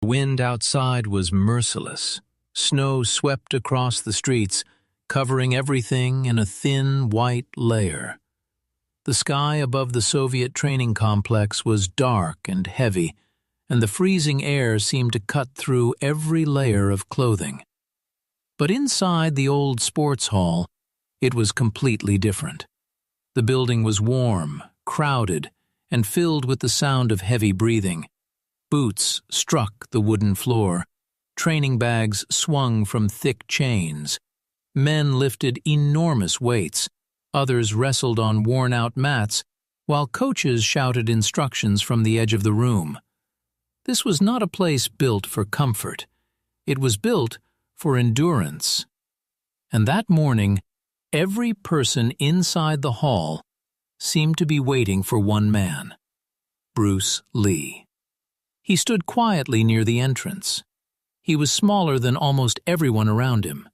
The wind outside was merciless. Snow swept across the streets, covering everything in a thin, white layer. The sky above the Soviet training complex was dark and heavy, and the freezing air seemed to cut through every layer of clothing. But inside the old sports hall, it was completely different. The building was warm, crowded, and filled with the sound of heavy breathing. Boots struck the wooden floor. Training bags swung from thick chains. Men lifted enormous weights. Others wrestled on worn-out mats, while coaches shouted instructions from the edge of the room. This was not a place built for comfort. It was built for endurance. And that morning, every person inside the hall seemed to be waiting for one man, Bruce Lee. He stood quietly near the entrance. He was smaller than almost everyone around him.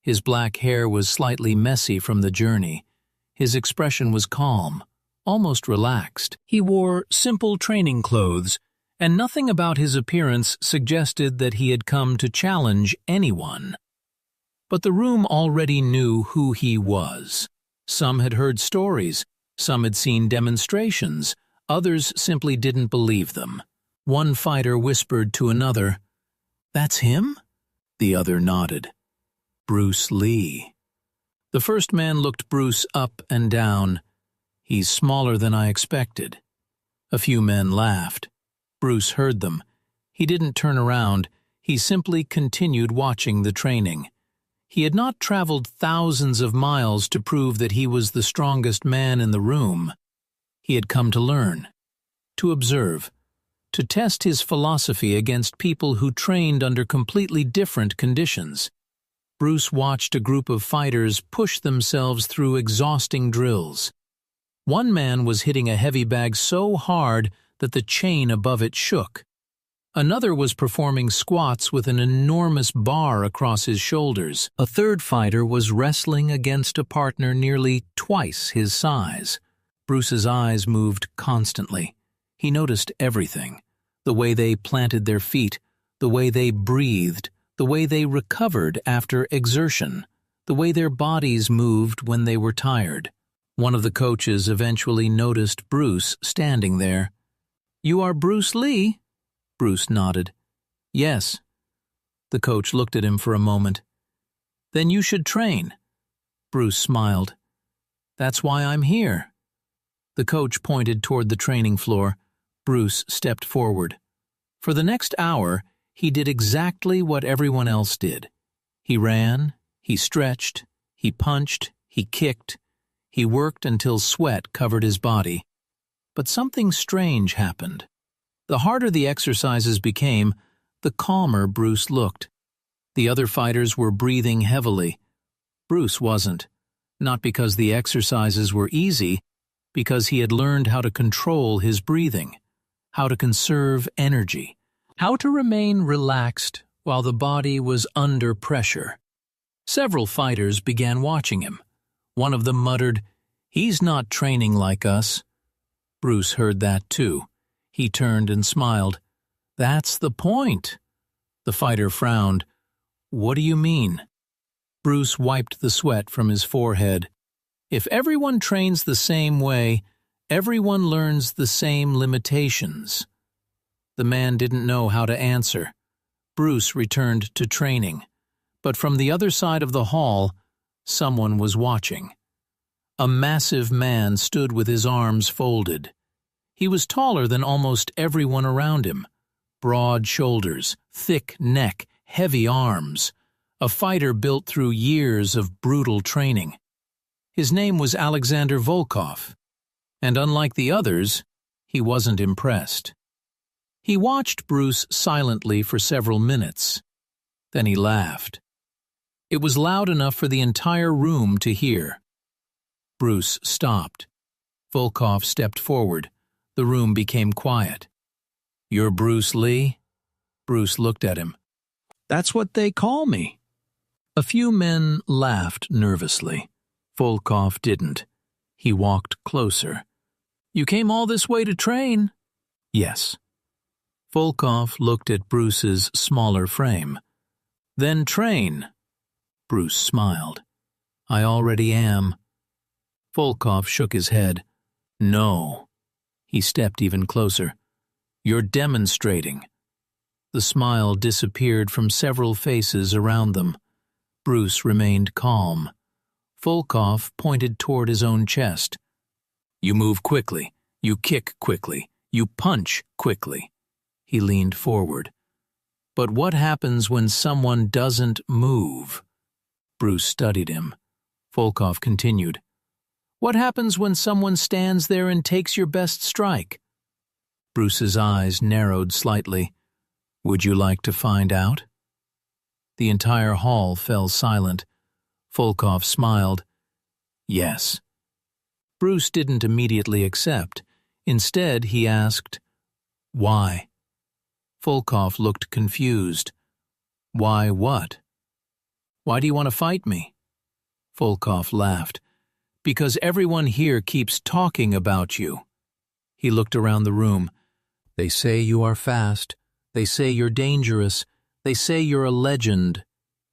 His black hair was slightly messy from the journey. His expression was calm, almost relaxed. He wore simple training clothes, and nothing about his appearance suggested that he had come to challenge anyone. But the room already knew who he was. Some had heard stories, some had seen demonstrations, others simply didn't believe them. One fighter whispered to another, "That's him?" The other nodded. Bruce Lee. The first man looked Bruce up and down. "He's smaller than I expected." A few men laughed. Bruce heard them. He didn't turn around. He simply continued watching the training. He had not traveled thousands of miles to prove that he was the strongest man in the room. He had come to learn, to observe, to test his philosophy against people who trained under completely different conditions. Bruce watched a group of fighters push themselves through exhausting drills. One man was hitting a heavy bag so hard that the chain above it shook. Another was performing squats with an enormous bar across his shoulders. A third fighter was wrestling against a partner nearly twice his size. Bruce's eyes moved constantly. He noticed everything: the way they planted their feet, the way they breathed, the way they recovered after exertion, the way their bodies moved when they were tired. One of the coaches eventually noticed Bruce standing there. "You are Bruce Lee?" Bruce nodded. "Yes." The coach looked at him for a moment. "Then you should train." Bruce smiled. "That's why I'm here." The coach pointed toward the training floor. Bruce stepped forward. For the next hour, he did exactly what everyone else did. He ran, he stretched, he punched, he kicked. He worked until sweat covered his body. But something strange happened. The harder the exercises became, the calmer Bruce looked. The other fighters were breathing heavily. Bruce wasn't. Not because the exercises were easy, because he had learned how to control his breathing, how to conserve energy, how to remain relaxed while the body was under pressure. Several fighters began watching him. One of them muttered, "He's not training like us." Bruce heard that too. He turned and smiled. "That's the point." The fighter frowned. "What do you mean?" Bruce wiped the sweat from his forehead. "If everyone trains the same way, everyone learns the same limitations." The man didn't know how to answer. Bruce returned to training. But from the other side of the hall, someone was watching. A massive man stood with his arms folded. He was taller than almost everyone around him. Broad shoulders, thick neck, heavy arms. A fighter built through years of brutal training. His name was Aleksandr Volkov, and unlike the others, he wasn't impressed. He watched Bruce silently for several minutes. Then he laughed. It was loud enough for the entire room to hear. Bruce stopped. Volkov stepped forward. The room became quiet. "You're Bruce Lee?" Bruce looked at him. "That's what they call me." A few men laughed nervously. Volkov didn't. He walked closer. "You came all this way to train?" "Yes." Volkov looked at Bruce's smaller frame. "Then train." Bruce smiled. "I already am." Volkov shook his head. "No." He stepped even closer. "You're demonstrating." The smile disappeared from several faces around them. Bruce remained calm. Volkov pointed toward his own chest. "You move quickly. You kick quickly. You punch quickly." He leaned forward. "But what happens when someone doesn't move?" Bruce studied him. Volkov continued. "What happens when someone stands there and takes your best strike?" Bruce's eyes narrowed slightly. "Would you like to find out?" The entire hall fell silent. Volkov smiled. "Yes." Bruce didn't immediately accept. Instead, he asked, "Why?" Volkov looked confused. "Why what?" "Why do you want to fight me?" Volkov laughed. "Because everyone here keeps talking about you." He looked around the room. "They say you are fast. They say you're dangerous. They say you're a legend."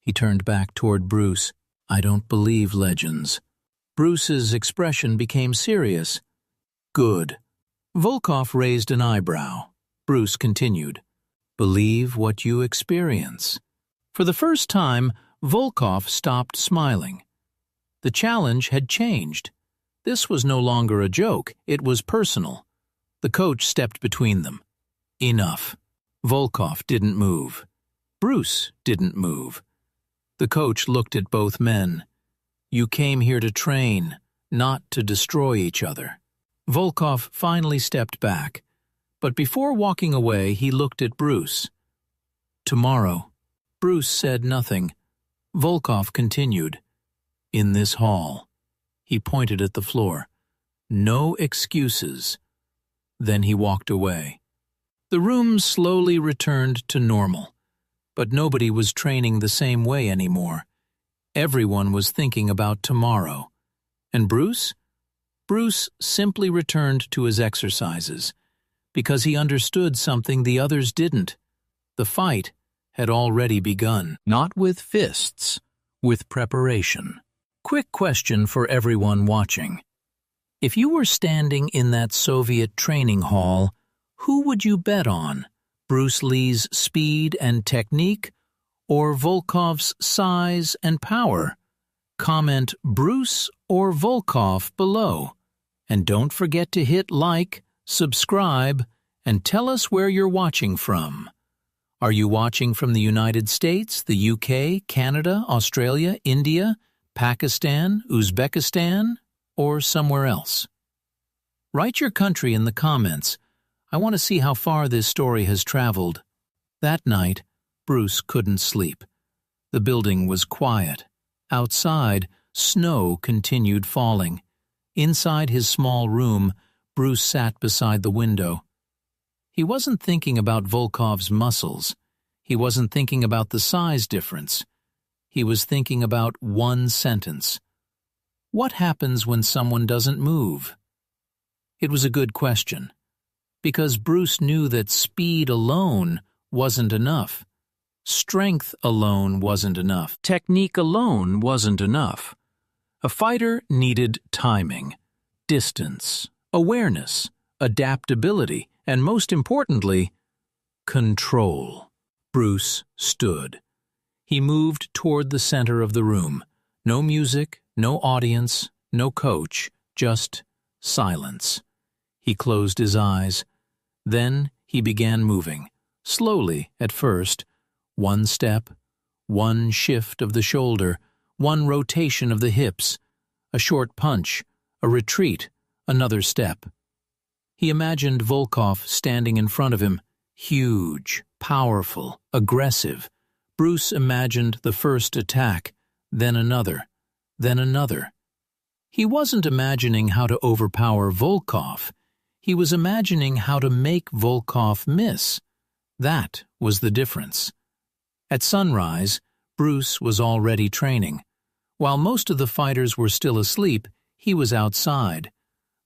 He turned back toward Bruce. "I don't believe legends." Bruce's expression became serious. "Good." Volkov raised an eyebrow. Bruce continued. "Believe what you experience." For the first time, Volkov stopped smiling. The challenge had changed. This was no longer a joke, it was personal. The coach stepped between them. "Enough." Volkov didn't move. Bruce didn't move. The coach looked at both men. "You came here to train, not to destroy each other." Volkov finally stepped back, but before walking away he looked at Bruce. "Tomorrow." Bruce said nothing. Volkov continued. "In this hall." He pointed at the floor. "No excuses." Then he walked away. The room slowly returned to normal, but nobody was training the same way anymore. Everyone was thinking about tomorrow. And Bruce? Bruce simply returned to his exercises, because he understood something the others didn't. The fight had already begun. Not with fists, with preparation. Quick question for everyone watching. If you were standing in that Soviet training hall, who would you bet on? Bruce Lee's speed and technique, or Volkov's size and power? Comment Bruce or Volkov below. And don't forget to hit like, subscribe, and tell us where you're watching from. Are you watching from the United States, the UK, Canada, Australia, India, Pakistan, Uzbekistan, or somewhere else? Write your country in the comments. I want to see how far this story has traveled. That night, Bruce couldn't sleep. The building was quiet. Outside, snow continued falling. Inside his small room, Bruce sat beside the window. He wasn't thinking about Volkov's muscles. He wasn't thinking about the size difference. He was thinking about one sentence. What happens when someone doesn't move? It was a good question, because Bruce knew that speed alone wasn't enough. Strength alone wasn't enough. Technique alone wasn't enough. A fighter needed timing, distance, awareness, adaptability, and most importantly, control. Bruce stood. He moved toward the center of the room. No music, no audience, no coach, just silence. He closed his eyes. Then he began moving, slowly at first. One step, one shift of the shoulder, one rotation of the hips, a short punch, a retreat, another step. He imagined Volkov standing in front of him, huge, powerful, aggressive. Bruce imagined the first attack, then another, then another. He wasn't imagining how to overpower Volkov. He was imagining how to make Volkov miss. That was the difference. At sunrise, Bruce was already training. While most of the fighters were still asleep, he was outside.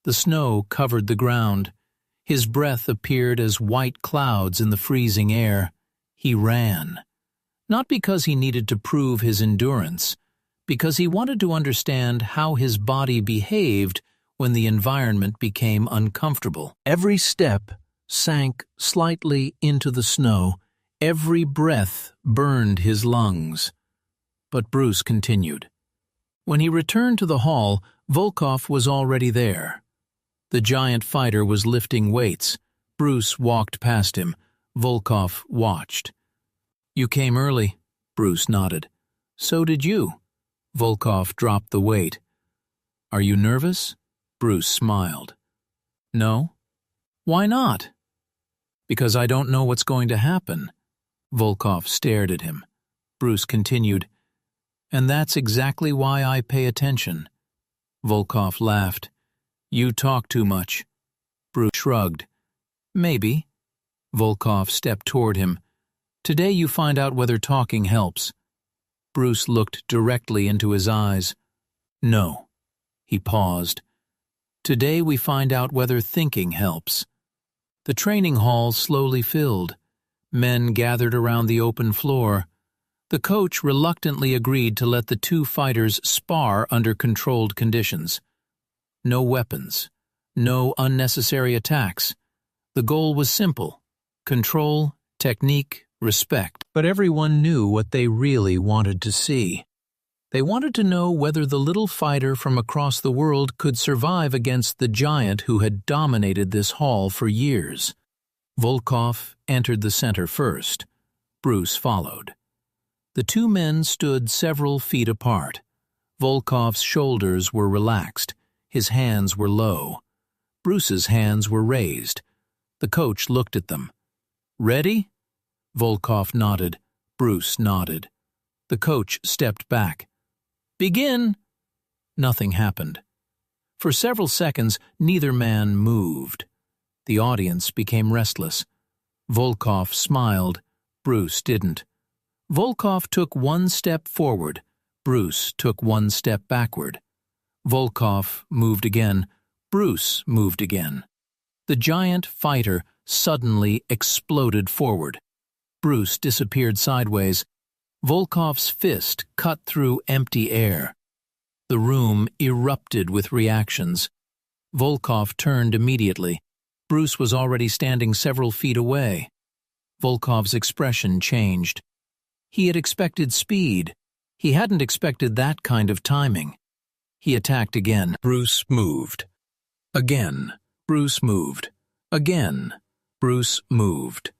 The snow covered the ground. His breath appeared as white clouds in the freezing air. He ran. Not because he needed to prove his endurance, because he wanted to understand how his body behaved when the environment became uncomfortable. Every step sank slightly into the snow. Every breath burned his lungs. But Bruce continued. When he returned to the hall, Volkov was already there. The giant fighter was lifting weights. Bruce walked past him. Volkov watched. "You came early," Bruce nodded. "So did you." Volkov dropped the weight. "Are you nervous?" Bruce smiled. "No." "Why not?" "Because I don't know what's going to happen." Volkov stared at him. Bruce continued, "And that's exactly why I pay attention." Volkov laughed. "You talk too much." Bruce shrugged. "Maybe." Volkov stepped toward him. "Today you find out whether talking helps." Bruce looked directly into his eyes. "No." He paused. "Today we find out whether thinking helps." The training hall slowly filled. Men gathered around the open floor. The coach reluctantly agreed to let the two fighters spar under controlled conditions. No weapons. No unnecessary attacks. The goal was simple: control, technique, respect. But everyone knew what they really wanted to see. They wanted to know whether the little fighter from across the world could survive against the giant who had dominated this hall for years. Volkov entered the center first. Bruce followed. The two men stood several feet apart. Volkov's shoulders were relaxed. His hands were low. Bruce's hands were raised. The coach looked at them. "Ready?" Volkov nodded. Bruce nodded. The coach stepped back. "Begin!" Nothing happened. For several seconds, neither man moved. The audience became restless. Volkov smiled. Bruce didn't. Volkov took one step forward. Bruce took one step backward. Volkov moved again. Bruce moved again. The giant fighter suddenly exploded forward. Bruce disappeared sideways. Volkov's fist cut through empty air. The room erupted with reactions. Volkov turned immediately. Bruce was already standing several feet away. Volkov's expression changed. He had expected speed. He hadn't expected that kind of timing. He attacked again. Bruce moved. Again. Bruce moved. Again. Bruce moved.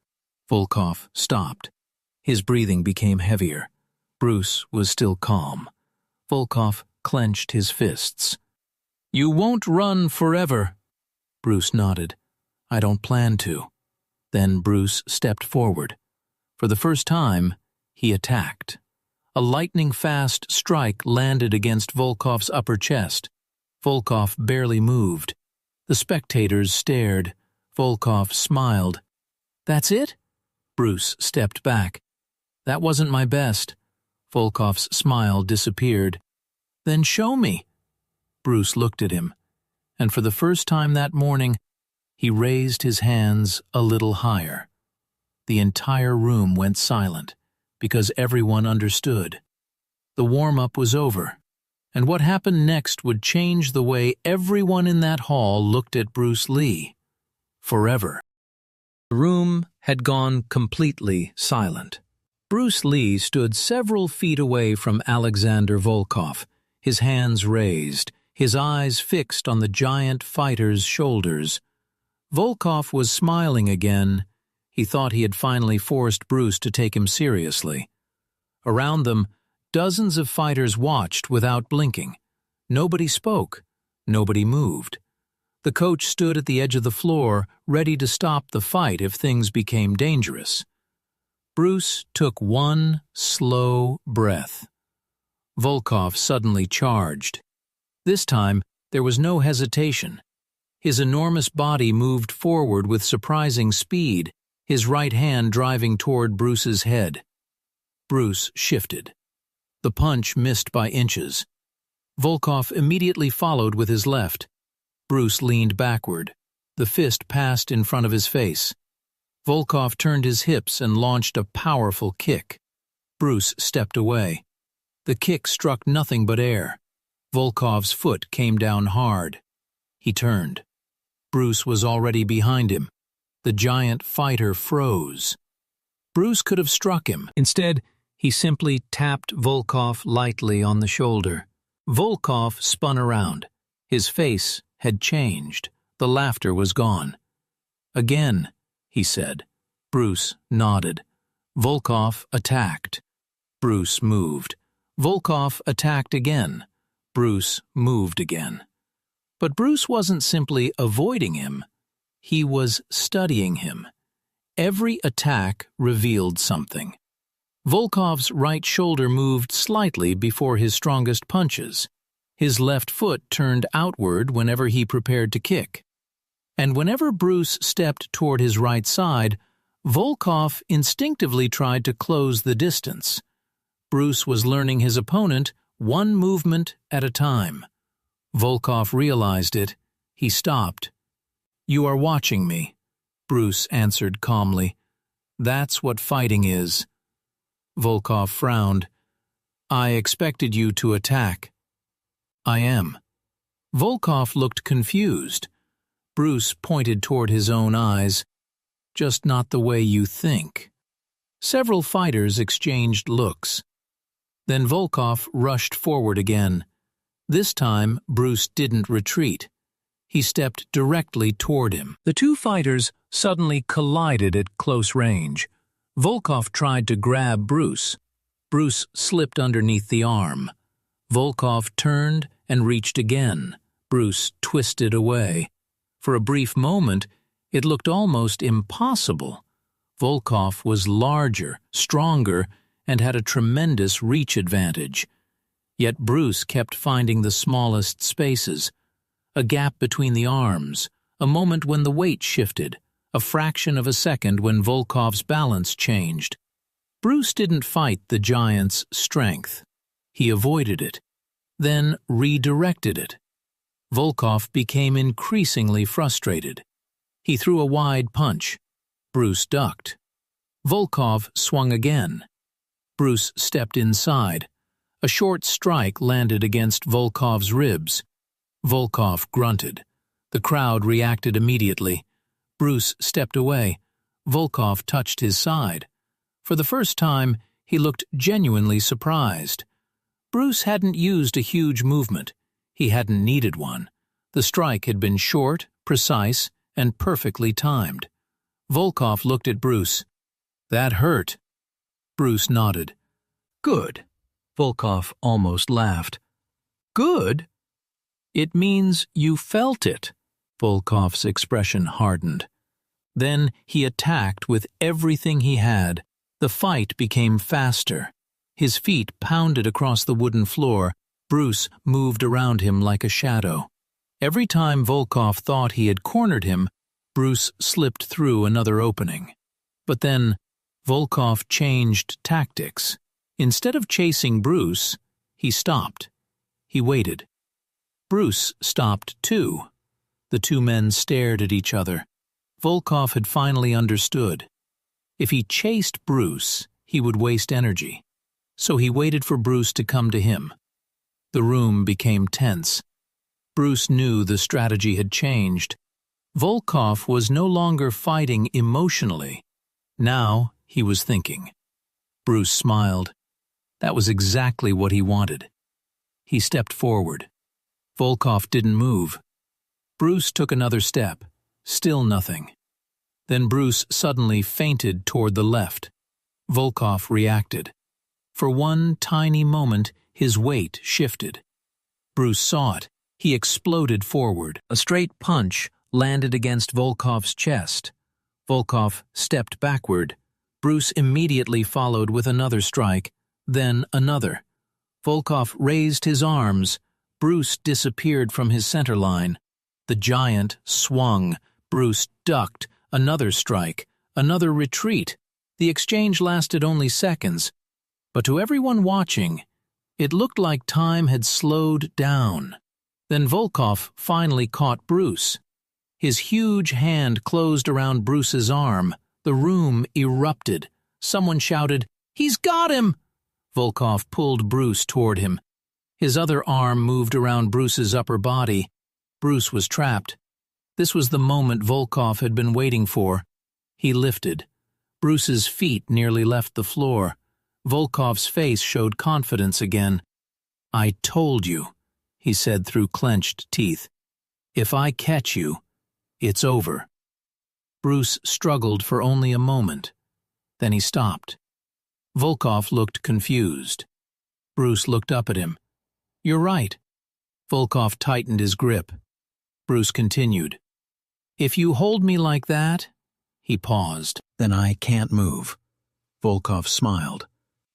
Volkov stopped. His breathing became heavier. Bruce was still calm. Volkov clenched his fists. "You won't run forever." Bruce nodded. "I don't plan to." Then Bruce stepped forward. For the first time, he attacked. A lightning-fast strike landed against Volkov's upper chest. Volkov barely moved. The spectators stared. Volkov smiled. "That's it?" Bruce stepped back. "That wasn't my best." Volkov's smile disappeared. "Then show me." Bruce looked at him, and for the first time that morning, he raised his hands a little higher. The entire room went silent, because everyone understood. The warm-up was over, and what happened next would change the way everyone in that hall looked at Bruce Lee. Forever. The room had gone completely silent. Bruce Lee stood several feet away from Aleksandr Volkov, his hands raised, his eyes fixed on the giant fighter's shoulders. Volkov was smiling again. He thought he had finally forced Bruce to take him seriously. Around them, dozens of fighters watched without blinking. Nobody spoke. Nobody moved. The coach stood at the edge of the floor, ready to stop the fight if things became dangerous. Bruce took one slow breath. Volkov suddenly charged. This time, there was no hesitation. His enormous body moved forward with surprising speed, his right hand driving toward Bruce's head. Bruce shifted. The punch missed by inches. Volkov immediately followed with his left. Bruce leaned backward. The fist passed in front of his face. Volkov turned his hips and launched a powerful kick. Bruce stepped away. The kick struck nothing but air. Volkov's foot came down hard. He turned. Bruce was already behind him. The giant fighter froze. Bruce could have struck him. Instead, he simply tapped Volkov lightly on the shoulder. Volkov spun around. His face had changed. The laughter was gone. "Again," he said. Bruce nodded. Volkov attacked. Bruce moved. Volkov attacked again. Bruce moved again. But Bruce wasn't simply avoiding him. He was studying him. Every attack revealed something. Volkov's right shoulder moved slightly before his strongest punches. His left foot turned outward whenever he prepared to kick. And whenever Bruce stepped toward his right side, Volkov instinctively tried to close the distance. Bruce was learning his opponent one movement at a time. Volkov realized it. He stopped. "You are watching me," Bruce answered calmly. "That's what fighting is." Volkov frowned. "I expected you to attack." "I am." Volkov looked confused. Bruce pointed toward his own eyes. "Just not the way you think." Several fighters exchanged looks. Then Volkov rushed forward again. This time, Bruce didn't retreat. He stepped directly toward him. The two fighters suddenly collided at close range. Volkov tried to grab Bruce. Bruce slipped underneath the arm. Volkov turned and reached again. Bruce twisted away. For a brief moment, it looked almost impossible. Volkov was larger, stronger, and had a tremendous reach advantage. Yet Bruce kept finding the smallest spaces. A gap between the arms, a moment when the weight shifted, a fraction of a second when Volkov's balance changed. Bruce didn't fight the giant's strength. He avoided it, then redirected it. Volkov became increasingly frustrated. He threw a wide punch. Bruce ducked. Volkov swung again. Bruce stepped inside. A short strike landed against Volkov's ribs. Volkov grunted. The crowd reacted immediately. Bruce stepped away. Volkov touched his side. For the first time, he looked genuinely surprised. Bruce hadn't used a huge movement. He hadn't needed one. The strike had been short, precise, and perfectly timed. Volkov looked at Bruce. "That hurt." Bruce nodded. "Good." Volkov almost laughed. "Good? It means you felt it." Volkov's expression hardened. Then he attacked with everything he had. The fight became faster. His feet pounded across the wooden floor. Bruce moved around him like a shadow. Every time Volkov thought he had cornered him, Bruce slipped through another opening. But then Volkov changed tactics. Instead of chasing Bruce, he stopped. He waited. Bruce stopped too. The two men stared at each other. Volkov had finally understood. If he chased Bruce, he would waste energy. So he waited for Bruce to come to him. The room became tense. Bruce knew the strategy had changed. Volkov was no longer fighting emotionally. Now he was thinking. Bruce smiled. That was exactly what he wanted. He stepped forward. Volkov didn't move. Bruce took another step. Still nothing. Then Bruce suddenly feinted toward the left. Volkov reacted. For one tiny moment, his weight shifted. Bruce saw it. He exploded forward. A straight punch landed against Volkov's chest. Volkov stepped backward. Bruce immediately followed with another strike, then another. Volkov raised his arms. Bruce disappeared from his center line. The giant swung. Bruce ducked. Another strike. Another retreat. The exchange lasted only seconds. But to everyone watching, it looked like time had slowed down. Then Volkov finally caught Bruce. His huge hand closed around Bruce's arm. The room erupted. Someone shouted, "He's got him!" Volkov pulled Bruce toward him. His other arm moved around Bruce's upper body. Bruce was trapped. This was the moment Volkov had been waiting for. He lifted. Bruce's feet nearly left the floor. Volkov's face showed confidence again. "I told you," he said through clenched teeth. "If I catch you, it's over." Bruce struggled for only a moment. Then he stopped. Volkov looked confused. Bruce looked up at him. "You're right." Volkov tightened his grip. Bruce continued. "If you hold me like that," he paused, "then I can't move." Volkov smiled.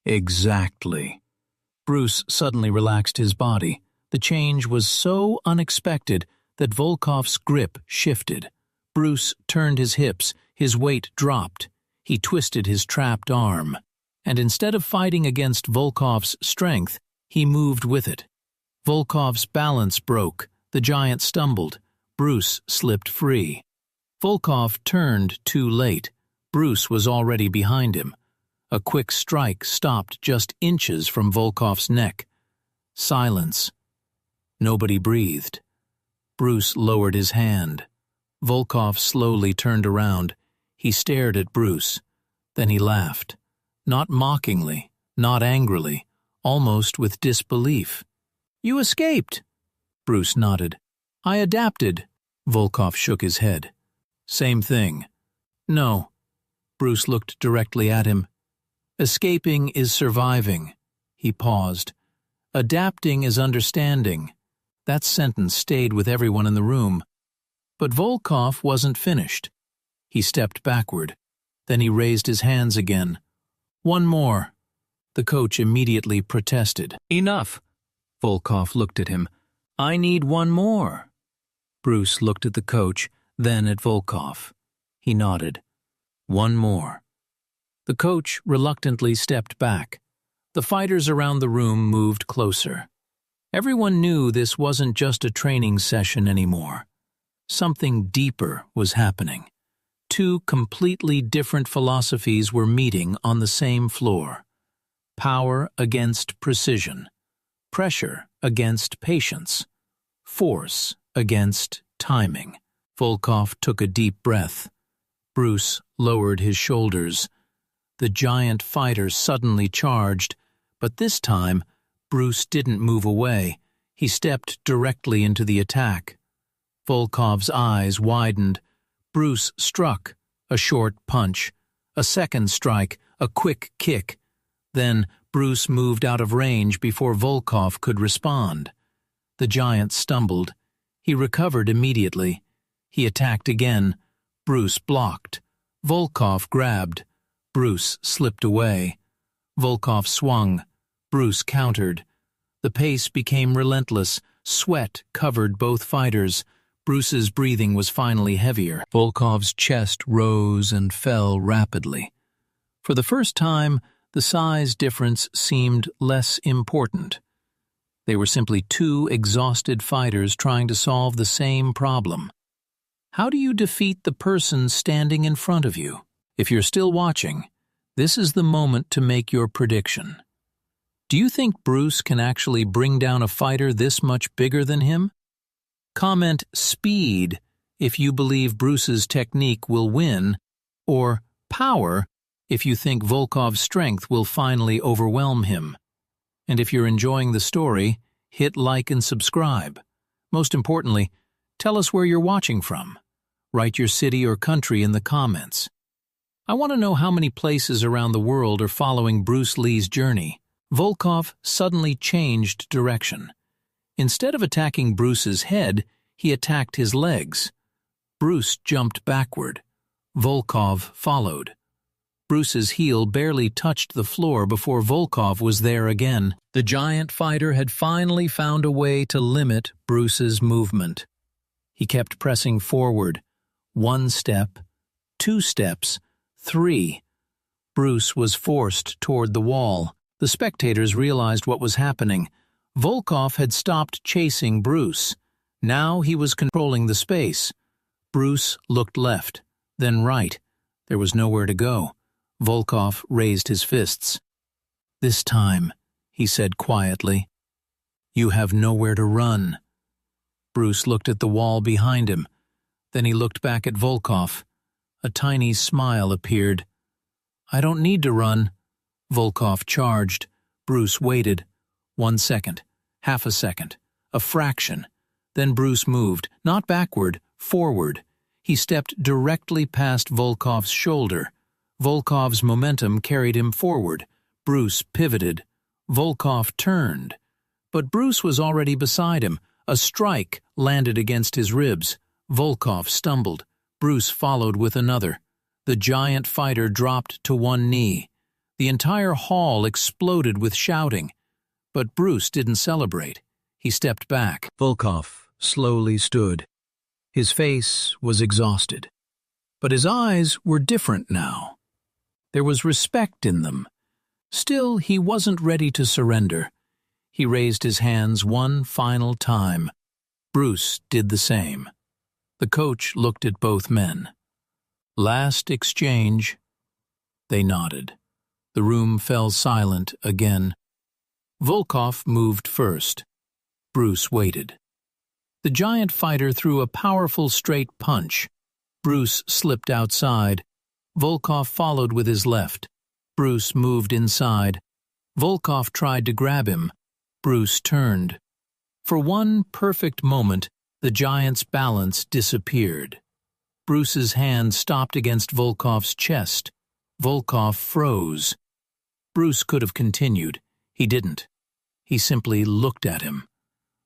"Exactly." Bruce suddenly relaxed his body. The change was so unexpected that Volkov's grip shifted. Bruce turned his hips, his weight dropped. He twisted his trapped arm. And instead of fighting against Volkov's strength, he moved with it. Volkov's balance broke. The giant stumbled. Bruce slipped free. Volkov turned too late. Bruce was already behind him. A quick strike stopped just inches from Volkov's neck. Silence. Nobody breathed. Bruce lowered his hand. Volkov slowly turned around. He stared at Bruce. Then he laughed. Not mockingly, not angrily, almost with disbelief. "You escaped." Bruce nodded. "I adapted." Volkov shook his head. "Same thing." "No." Bruce looked directly at him. "Escaping is surviving." He paused. "Adapting is understanding." That sentence stayed with everyone in the room. But Volkov wasn't finished. He stepped backward. Then he raised his hands again. "One more." The coach immediately protested. "Enough." Volkov looked at him. "I need one more." Bruce looked at the coach, then at Volkov. He nodded. "One more." The coach reluctantly stepped back. The fighters around the room moved closer. Everyone knew this wasn't just a training session anymore. Something deeper was happening. Two completely different philosophies were meeting on the same floor. Power against precision. Pressure against patience. Force against timing. Volkov took a deep breath. Bruce lowered his shoulders. The giant fighter suddenly charged, but this time Bruce didn't move away. He stepped directly into the attack. Volkov's eyes widened. Bruce struck. A short punch. A second strike. A quick kick. Then Bruce moved out of range before Volkov could respond. The giant stumbled. He recovered immediately. He attacked again. Bruce blocked. Volkov grabbed. Bruce slipped away. Volkov swung. Bruce countered. The pace became relentless. Sweat covered both fighters. Bruce's breathing was finally heavier. Volkov's chest rose and fell rapidly. For the first time, the size difference seemed less important. They were simply two exhausted fighters trying to solve the same problem. How do you defeat the person standing in front of you? If you're still watching, this is the moment to make your prediction. Do you think Bruce can actually bring down a fighter this much bigger than him? Comment speed if you believe Bruce's technique will win, or power if you think Volkov's strength will finally overwhelm him. And if you're enjoying the story, hit like and subscribe. Most importantly, tell us where you're watching from. Write your city or country in the comments. I want to know how many places around the world are following Bruce Lee's journey. Volkov suddenly changed direction. Instead of attacking Bruce's head, he attacked his legs. Bruce jumped backward. Volkov followed. Bruce's heel barely touched the floor before Volkov was there again. The giant fighter had finally found a way to limit Bruce's movement. He kept pressing forward. 1 step, 2 steps, 3. Bruce was forced toward the wall. The spectators realized what was happening. Volkov had stopped chasing Bruce. Now he was controlling the space. Bruce looked left, then right. There was nowhere to go. Volkov raised his fists. "This time," he said quietly, "you have nowhere to run." Bruce looked at the wall behind him. Then he looked back at Volkov. A tiny smile appeared. "I don't need to run." Volkov charged. Bruce waited. 1 second, half a second, a fraction. Then Bruce moved, not backward, forward. He stepped directly past Volkov's shoulder. Volkov's momentum carried him forward. Bruce pivoted. Volkov turned. But Bruce was already beside him. A strike landed against his ribs. Volkov stumbled. Bruce followed with another. The giant fighter dropped to one knee. The entire hall exploded with shouting. But Bruce didn't celebrate. He stepped back. Volkov slowly stood. His face was exhausted. But his eyes were different now. There was respect in them. Still, he wasn't ready to surrender. He raised his hands one final time. Bruce did the same. The coach looked at both men. "Last exchange." They nodded. The room fell silent again. Volkov moved first. Bruce waited. The giant fighter threw a powerful straight punch. Bruce slipped outside. Volkov followed with his left. Bruce moved inside. Volkov tried to grab him. Bruce turned. For one perfect moment, the giant's balance disappeared. Bruce's hand stopped against Volkov's chest. Volkov froze. Bruce could have continued. He didn't. He simply looked at him.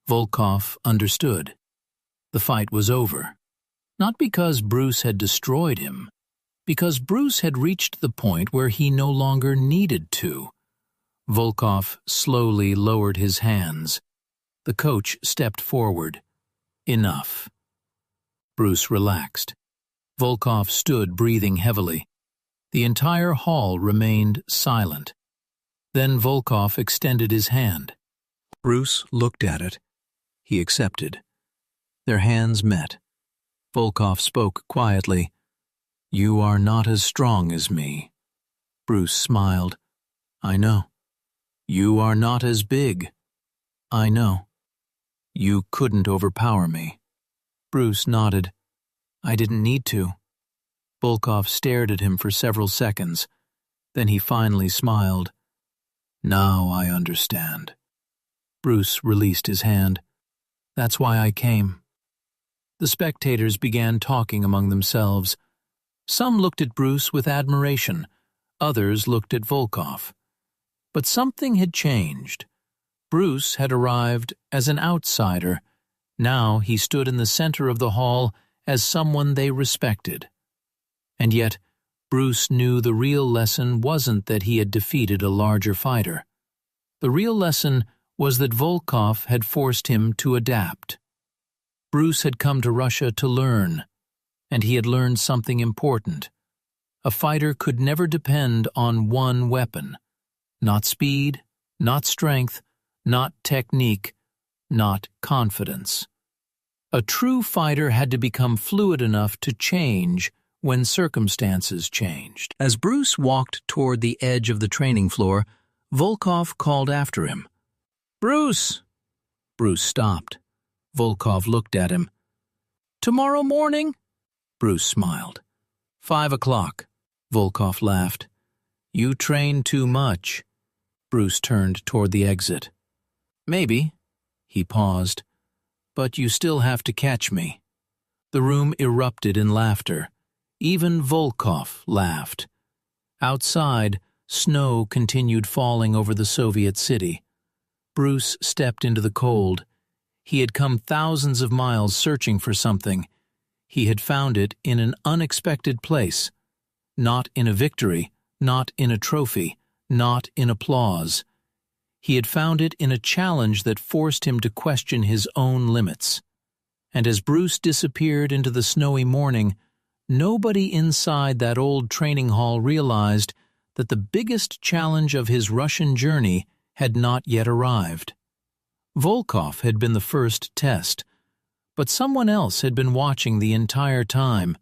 Volkov understood. The fight was over. Not because Bruce had destroyed him, because Bruce had reached the point where he no longer needed to. Volkov slowly lowered his hands. The coach stepped forward. "Enough." Bruce relaxed. Volkov stood breathing heavily. The entire hall remained silent. Then Volkov extended his hand. Bruce looked at it. He accepted. Their hands met. Volkov spoke quietly. "You are not as strong as me." Bruce smiled. "I know." "You are not as big." "I know." "You couldn't overpower me." Bruce nodded. "I didn't need to." Volkov stared at him for several seconds. Then he finally smiled. "Now I understand." Bruce released his hand. "That's why I came." The spectators began talking among themselves. Some looked at Bruce with admiration. Others looked at Volkov. But something had changed. Bruce had arrived as an outsider. Now he stood in the center of the hall as someone they respected. And yet, Bruce knew the real lesson wasn't that he had defeated a larger fighter. The real lesson was that Volkov had forced him to adapt. Bruce had come to Russia to learn, and he had learned something important. A fighter could never depend on one weapon. Not speed, not strength, not technique, not confidence. A true fighter had to become fluid enough to change when circumstances changed. As Bruce walked toward the edge of the training floor, Volkov called after him. "Bruce!" Bruce stopped. Volkov looked at him. "Tomorrow morning?" Bruce smiled. 5 o'clock. Volkov laughed. "You train too much." Bruce turned toward the exit. "Maybe." He paused. "But you still have to catch me." The room erupted in laughter. Even Volkov laughed. Outside, snow continued falling over the Soviet city. Bruce stepped into the cold. He had come thousands of miles searching for something. He had found it in an unexpected place. Not in a victory, not in a trophy, not in applause. He had found it in a challenge that forced him to question his own limits. And as Bruce disappeared into the snowy morning, nobody inside that old training hall realized that the biggest challenge of his Russian journey had not yet arrived. Volkov had been the first test, But someone else had been watching the entire time,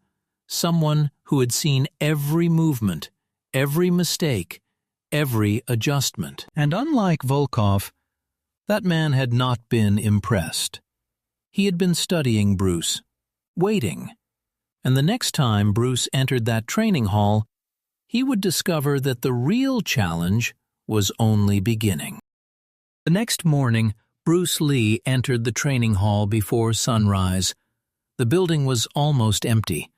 someone who had seen every movement, every mistake, every adjustment. And unlike Volkov, that man had not been impressed. He had been studying Bruce, waiting. And the next time Bruce entered that training hall, he would discover that the real challenge was only beginning. The next morning, Bruce Lee entered the training hall before sunrise. The building was almost empty.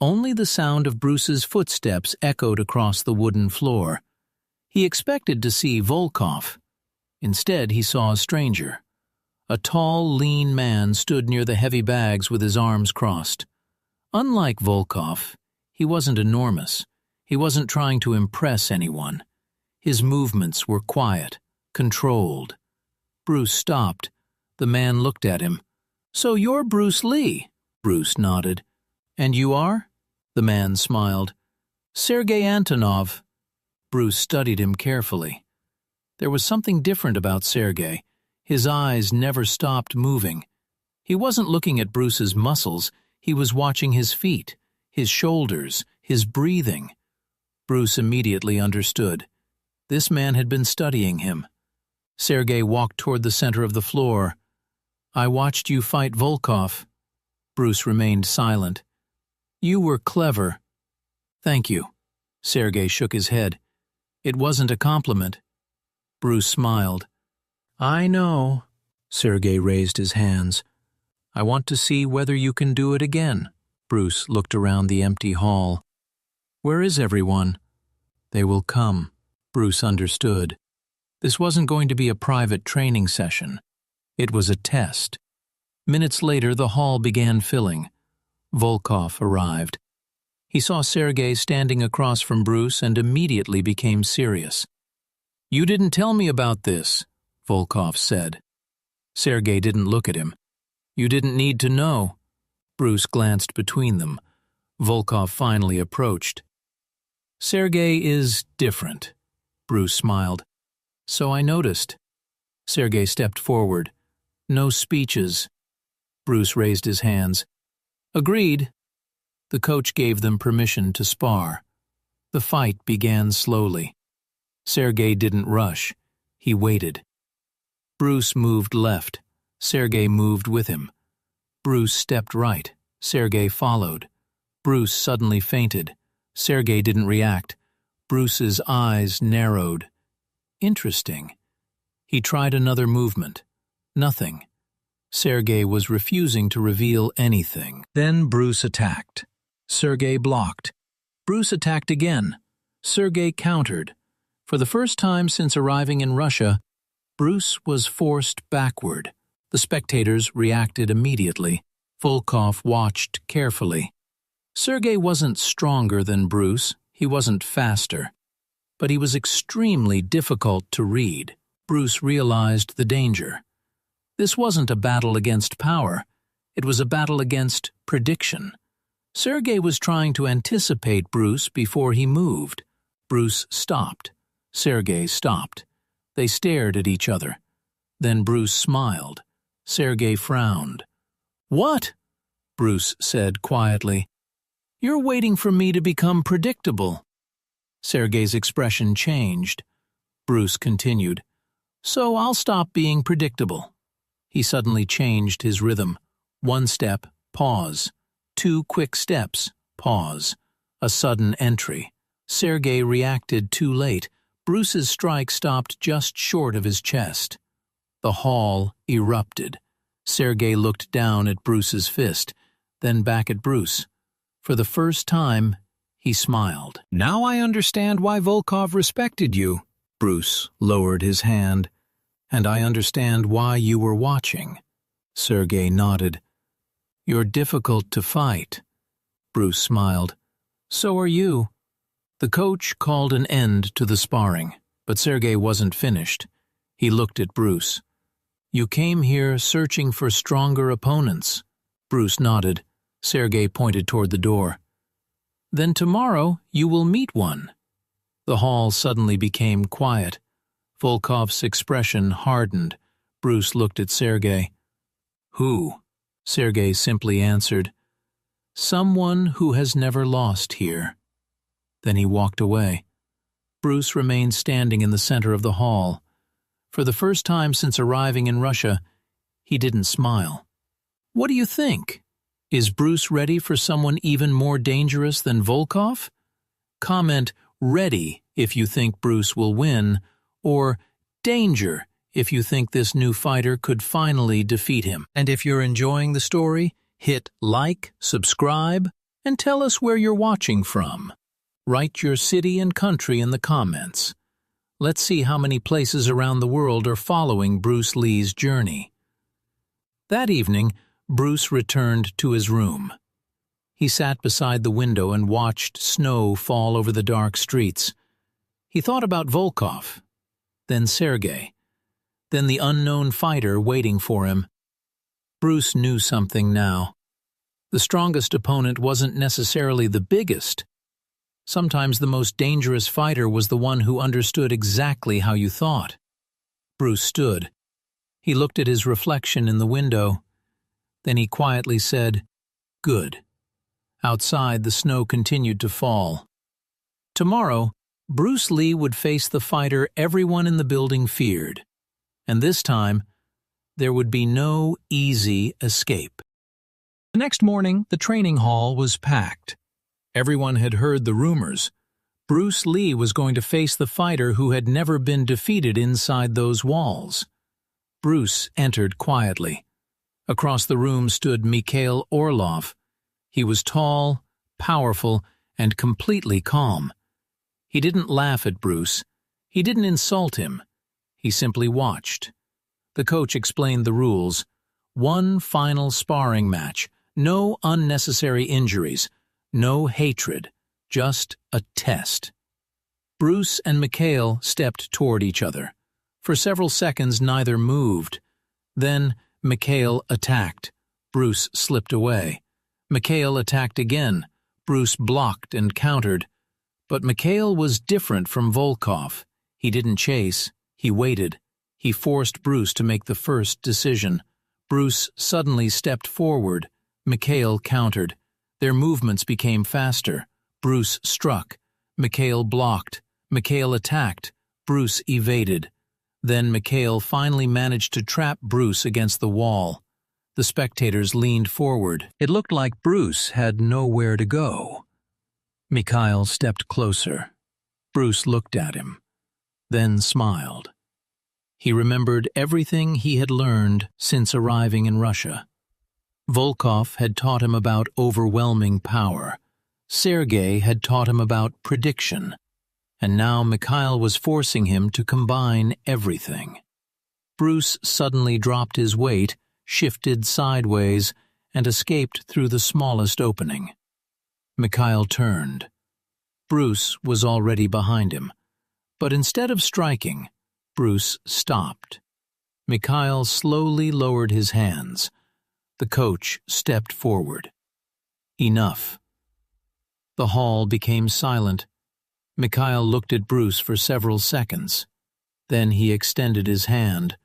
Only the sound of Bruce's footsteps echoed across the wooden floor. He expected to see Volkov. Instead, he saw a stranger. A tall, lean man stood near the heavy bags with his arms crossed. Unlike Volkov, he wasn't enormous. He wasn't trying to impress anyone. His movements were quiet, controlled. Bruce stopped. The man looked at him. "So you're Bruce Lee?" Bruce nodded. "And you are?" The man smiled. "Sergei Antonov." Bruce studied him carefully. There was something different about Sergei. His eyes never stopped moving. He wasn't looking at Bruce's muscles. He was watching his feet, his shoulders, his breathing. Bruce immediately understood. This man had been studying him. Sergei walked toward the center of the floor. "I watched you fight Volkov." Bruce remained silent. "You were clever." "Thank you." Sergei shook his head. "It wasn't a compliment." Bruce smiled. "I know." Sergei raised his hands. "I want to see whether you can do it again." Bruce looked around the empty hall. "Where is everyone?" "They will come." Bruce understood. This wasn't going to be a private training session. It was a test. Minutes later, the hall began filling. Volkov arrived. He saw Sergei standing across from Bruce and immediately became serious. "You didn't tell me about this," Volkov said. Sergei didn't look at him. "You didn't need to know." Bruce glanced between them. Volkov finally approached. "Sergei is different." Bruce smiled. "So I noticed." Sergei stepped forward. "No speeches." Bruce raised his hands. "Agreed." The coach gave them permission to spar. The fight began slowly. Sergei didn't rush. He waited. Bruce moved left. Sergei moved with him. Bruce stepped right. Sergei followed. Bruce suddenly fainted. Sergei didn't react. Bruce's eyes narrowed. Interesting. He tried another movement. Nothing. Sergei was refusing to reveal anything. Then Bruce attacked. Sergei blocked. Bruce attacked again. Sergei countered. For the first time since arriving in Russia, Bruce was forced backward. The spectators reacted immediately. Volkov watched carefully. Sergei wasn't stronger than Bruce. He wasn't faster. But he was extremely difficult to read. Bruce realized the danger. This wasn't a battle against power. It was a battle against prediction. Sergei was trying to anticipate Bruce before he moved. Bruce stopped. Sergei stopped. They stared at each other. Then Bruce smiled. Sergei frowned. "What?" Bruce said quietly. "You're waiting for me to become predictable." Sergei's expression changed. Bruce continued. "So I'll stop being predictable." He suddenly changed his rhythm. 1 step, pause. 2 quick steps, pause. A sudden entry. Sergei reacted too late. Bruce's strike stopped just short of his chest. The hall erupted. Sergei looked down at Bruce's fist, then back at Bruce. For the first time, he smiled. "Now I understand why Volkov respected you." Bruce lowered his hand. "And I understand why you were watching." Sergei nodded. "You're difficult to fight." Bruce smiled. "So are you." The coach called an end to the sparring, but Sergei wasn't finished. He looked at Bruce. "You came here searching for stronger opponents." Bruce nodded. Sergei pointed toward the door. "Then tomorrow you will meet one." The hall suddenly became quiet. Volkov's expression hardened. Bruce looked at Sergei. "Who?" Sergei simply answered, "Someone who has never lost here." Then he walked away. Bruce remained standing in the center of the hall. For the first time since arriving in Russia, he didn't smile. What do you think? Is Bruce ready for someone even more dangerous than Volkov? Comment "ready" if you think Bruce will win, or "danger" if you think this new fighter could finally defeat him. And if you're enjoying the story, hit like, subscribe, and tell us where you're watching from. Write your city and country in the comments. Let's see how many places around the world are following Bruce Lee's journey. That evening, Bruce returned to his room. He sat beside the window and watched snow fall over the dark streets. He thought about Volkov, then Sergei, then the unknown fighter waiting for him. Bruce knew something now. The strongest opponent wasn't necessarily the biggest. Sometimes the most dangerous fighter was the one who understood exactly how you thought. Bruce stood. He looked at his reflection in the window. Then he quietly said, "Good." Outside, the snow continued to fall. Tomorrow, Bruce Lee would face the fighter everyone in the building feared. And this time, there would be no easy escape. The next morning, the training hall was packed. Everyone had heard the rumors. Bruce Lee was going to face the fighter who had never been defeated inside those walls. Bruce entered quietly. Across the room stood Mikhail Orlov. He was tall, powerful, and completely calm. He didn't laugh at Bruce. He didn't insult him. He simply watched. The coach explained the rules. One final sparring match. No unnecessary injuries. No hatred. Just a test. Bruce and Mikhail stepped toward each other. For several seconds, neither moved. Then Mikhail attacked. Bruce slipped away. Mikhail attacked again. Bruce blocked and countered. But Mikhail was different from Volkov. He didn't chase. He waited. He forced Bruce to make the first decision. Bruce suddenly stepped forward. Mikhail countered. Their movements became faster. Bruce struck. Mikhail blocked. Mikhail attacked. Bruce evaded. Then Mikhail finally managed to trap Bruce against the wall. The spectators leaned forward. It looked like Bruce had nowhere to go. Mikhail stepped closer. Bruce looked at him, then smiled. He remembered everything he had learned since arriving in Russia. Volkov had taught him about overwhelming power. Sergei had taught him about prediction. And now Mikhail was forcing him to combine everything. Bruce suddenly dropped his weight, shifted sideways, and escaped through the smallest opening. Mikhail turned. Bruce was already behind him. But instead of striking, Bruce stopped. Mikhail slowly lowered his hands. The coach stepped forward. Enough. The hall became silent. Mikhail looked at Bruce for several seconds. Then he extended his hand.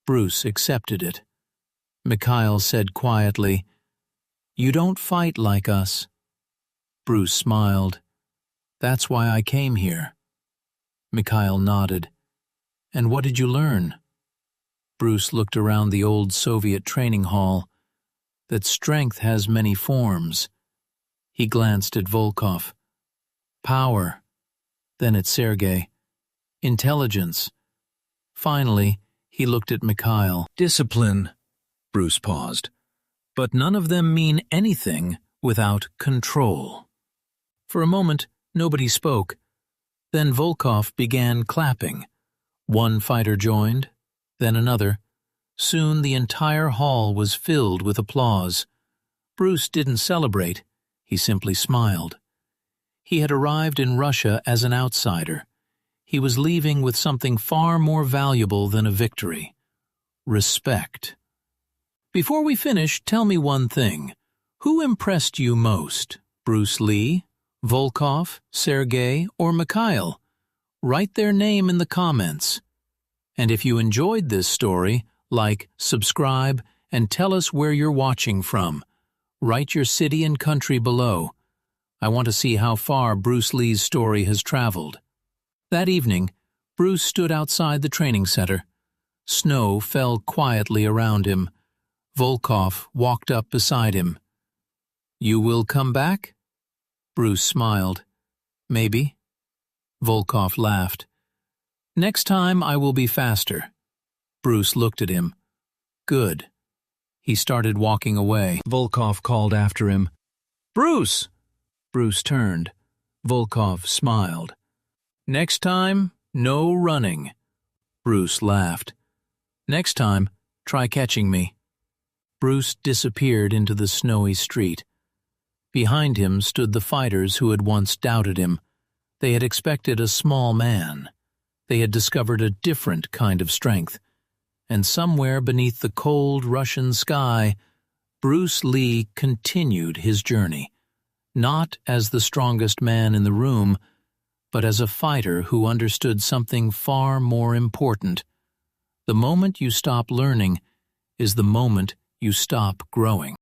Bruce accepted it. Mikhail said quietly, "You don't fight like us." Bruce smiled. "That's why I came here." Mikhail nodded. "And what did you learn?" Bruce looked around the old Soviet training hall. "That strength has many forms." He glanced at Volkov. "Power." Then at Sergei. "Intelligence." Finally, he looked at Mikhail. "Discipline." Bruce paused. "But none of them mean anything without control." For a moment, nobody spoke. Then Volkov began clapping. One fighter joined, then another. Soon the entire hall was filled with applause. Bruce didn't celebrate. He simply smiled. He had arrived in Russia as an outsider. He was leaving with something far more valuable than a victory: respect. Before we finish, tell me one thing. Who impressed you most? Bruce Lee, Volkov, Sergei, or Mikhail? Write their name in the comments. And if you enjoyed this story, like, subscribe, and tell us where you're watching from. Write your city and country below. I want to see how far Bruce Lee's story has traveled. That evening, Bruce stood outside the training center. Snow fell quietly around him. Volkov walked up beside him. "You will come back?" Bruce smiled. "Maybe." Volkov laughed. "Next time I will be faster." Bruce looked at him. "Good." He started walking away. Volkov called after him. "Bruce!" Bruce turned. Volkov smiled. "Next time, no running." Bruce laughed. "Next time, try catching me." Bruce disappeared into the snowy street. Behind him stood the fighters who had once doubted him. They had expected a small man. They had discovered a different kind of strength. And somewhere beneath the cold Russian sky, Bruce Lee continued his journey, not as the strongest man in the room, but as a fighter who understood something far more important. The moment you stop learning is the moment you stop growing.